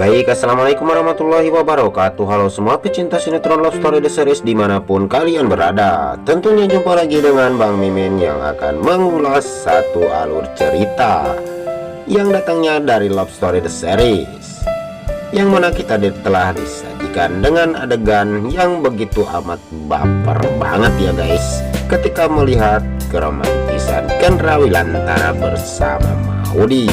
Baik, assalamualaikum warahmatullahi wabarakatuh. Halo semua pecinta sinetron Love Story The Series dimanapun kalian berada. Tentunya jumpa lagi dengan Bang Mimin yang akan mengulas satu alur cerita yang datangnya dari Love Story The Series, yang mana kita telah disajikan dengan adegan yang begitu amat baper banget ya guys, ketika melihat keromantisan Kendra Wilantara bersama Maudy.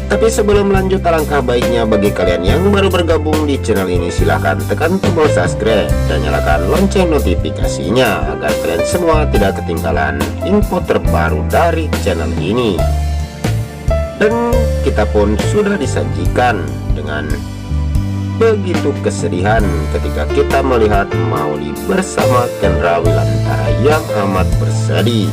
Tapi sebelum lanjut, alangkah baiknya bagi kalian yang baru bergabung di channel ini, silahkan tekan tombol subscribe dan nyalakan lonceng notifikasinya agar kalian semua tidak ketinggalan info terbaru dari channel ini. Dan kita pun sudah disajikan dengan begitu kesedihan ketika kita melihat Maudy bersama Kendra Wilantara yang amat bersedih.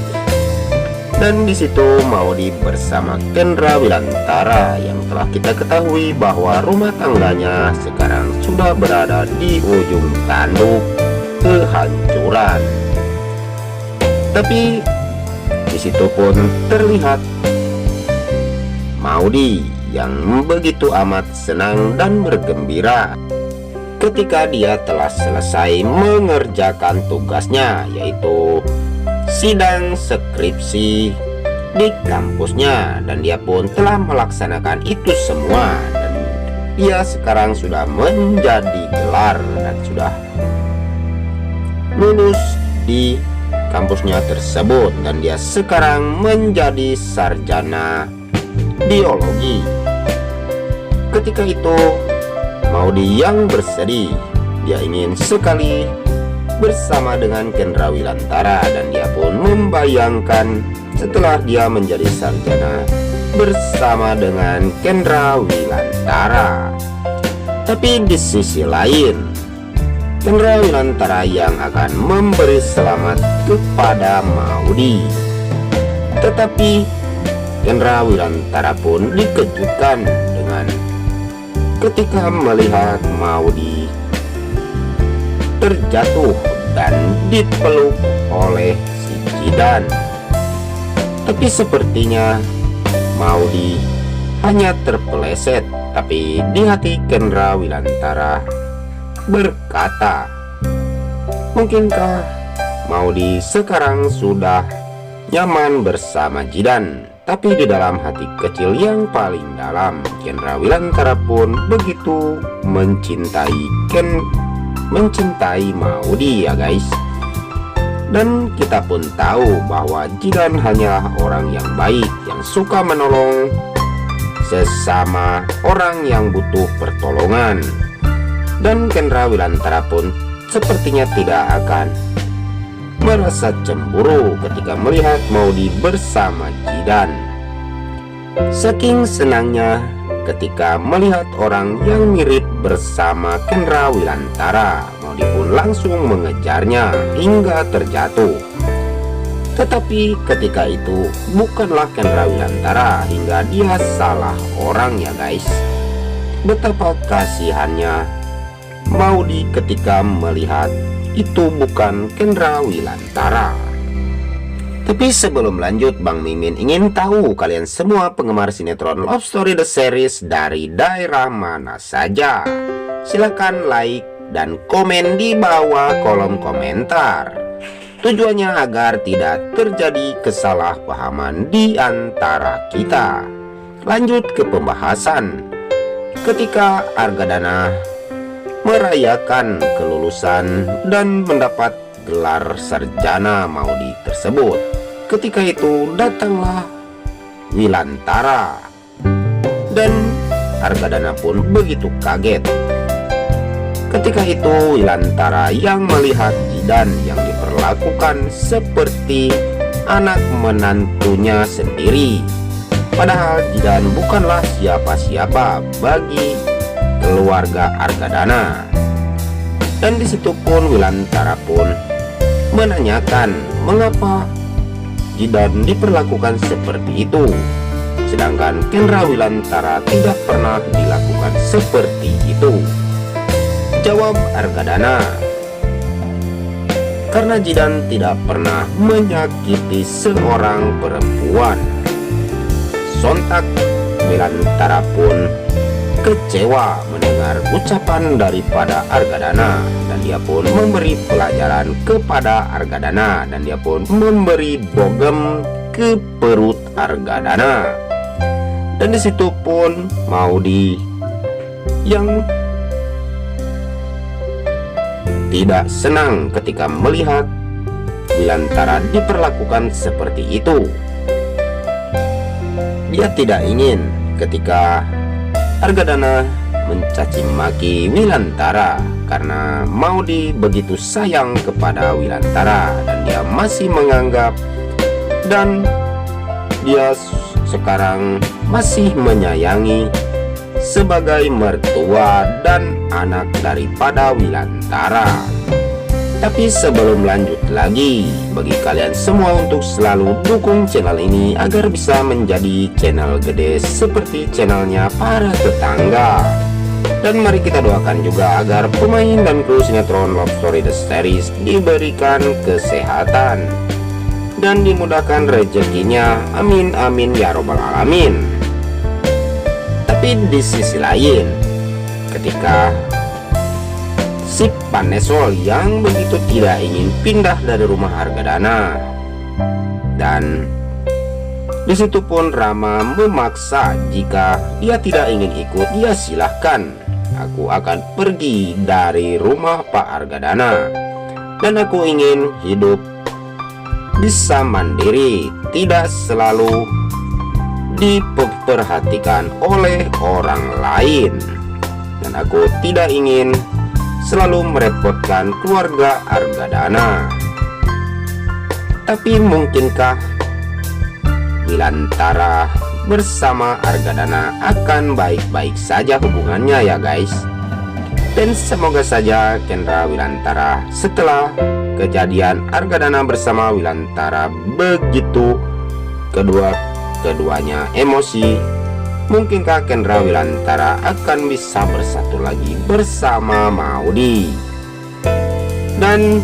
Dan di situ Maudy bersama Kendra Wilantara yang telah kita ketahui bahwa rumah tangganya sekarang sudah berada di ujung tanduk kehancuran. Tapi di situ pun terlihat Maudy yang begitu amat senang dan bergembira ketika dia telah selesai mengerjakan tugasnya, yaitu sidang skripsi di kampusnya, dan dia pun telah melaksanakan itu semua, dan dia sekarang sudah menjadi gelar dan sudah lulus di kampusnya tersebut, dan dia sekarang menjadi sarjana biologi. Ketika itu Maudy yang bersedih, dia ingin sekali bersama dengan Kendra Wilantara, dan dia pun membayangkan setelah dia menjadi sarjana bersama dengan Kendra Wilantara. Tapi di sisi lain, Kendra Wilantara yang akan memberi selamat kepada Maudy. Tetapi Kendra Wilantara pun dikejutkan dengan ketika melihat Maudy terjatuh dan dipeluk oleh si Jidan. Tapi sepertinya Maudy hanya terpeleset, tapi di hati Kendra Wilantara berkata, mungkinkah Maudy sekarang sudah nyaman bersama Jidan? Tapi di dalam hati kecil yang paling dalam, Kendra Wilantara pun begitu mencintai Maudy ya guys. Dan kita pun tahu bahwa Jidan hanyalah orang yang baik, yang suka menolong sesama orang yang butuh pertolongan. Dan Kendra Wilantara pun sepertinya tidak akan merasa cemburu ketika melihat Maudy bersama Jidan. Saking senangnya ketika melihat orang yang mirip bersama Kendra Wilantara, Maudy pun langsung mengejarnya hingga terjatuh. Tetapi ketika itu bukanlah Kendra Wilantara, hingga dia salah orang ya guys. Betapa kasihannya Maudy ketika melihat itu bukan Kendra Wilantara. Tapi sebelum lanjut, Bang Mimin ingin tahu kalian semua penggemar sinetron Love Story The Series dari daerah mana saja. Silahkan like dan komen di bawah kolom komentar. Tujuannya agar tidak terjadi kesalahpahaman di antara kita. Lanjut ke pembahasan. Ketika Argadana merayakan kelulusan dan mendapat gelar sarjana Maudy tersebut, ketika itu datanglah Wilantara, dan Argadana pun begitu kaget. Ketika itu Wilantara yang melihat Jidan yang diperlakukan seperti anak menantunya sendiri, padahal Jidan bukanlah siapa-siapa bagi keluarga Argadana. Dan disitu pun Wilantara pun menanyakan mengapa Jidan diperlakukan seperti itu, sedangkan Kendra Wilantara tidak pernah dilakukan seperti itu. Jawab Argadana, karena Jidan tidak pernah menyakiti seorang perempuan. Sontak Wilantara pun kecewa mendengar ucapan daripada Argadana, dan dia pun memberi pelajaran kepada Argadana, dan dia pun memberi bogem ke perut Argadana. Dan disitu pun Maudi yang tidak senang ketika melihat Wilantara diperlakukan seperti itu. Dia tidak ingin ketika Argadana mencaci maki Wilantara karena Maudi begitu sayang kepada Wilantara, dan dia masih menganggap dan dia sekarang masih menyayangi sebagai mertua dan anak daripada Wilantara. Tapi sebelum lanjut lagi, bagi kalian semua untuk selalu dukung channel ini agar bisa menjadi channel gede seperti channelnya para tetangga. Dan mari kita doakan juga agar pemain dan kru sinetron Love Story The Series diberikan kesehatan dan dimudahkan rezekinya, amin amin ya robbal alamin. Tapi di sisi lain, ketika si Panesol yang begitu tidak ingin pindah dari rumah Argadana, dan disitu pun Rama memaksa jika dia tidak ingin ikut, ya silahkan, aku akan pergi dari rumah Pak Argadana, dan aku ingin hidup bisa mandiri, tidak selalu diperhatikan oleh orang lain, dan aku tidak ingin selalu merepotkan keluarga Argadana. Tapi mungkinkah Wilantara bersama Argadana akan baik-baik saja hubungannya ya guys? Dan semoga saja Kendra Wilantara setelah kejadian Argadana bersama Wilantara begitu keduanya emosi, mungkinkah Kendra Wilantara akan bisa bersatu lagi bersama Maudi? Dan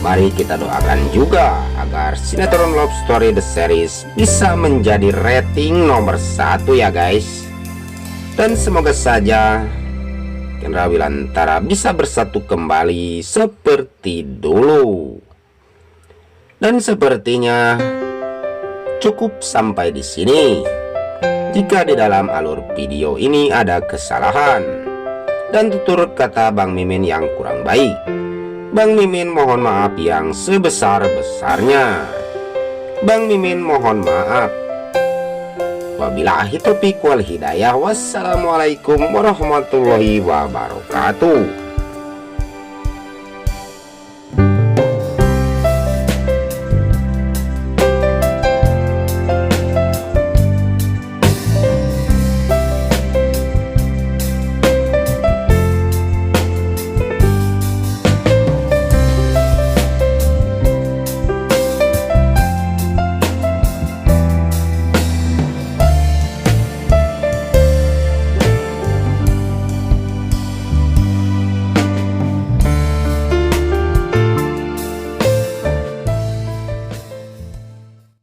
mari kita doakan juga agar sinetron Love Story The Series bisa menjadi rating nomor 1 ya guys. Dan semoga saja Kendra Wilantara bisa bersatu kembali seperti dulu. Dan sepertinya cukup sampai di sini. Jika di dalam alur video ini ada kesalahan dan tutur kata Bang Mimin yang kurang baik, Bang Mimin mohon maaf yang sebesar-besarnya. Bang Mimin mohon maaf. Wabillahi taufiq wal hidayah. Wassalamualaikum warahmatullahi wabarakatuh.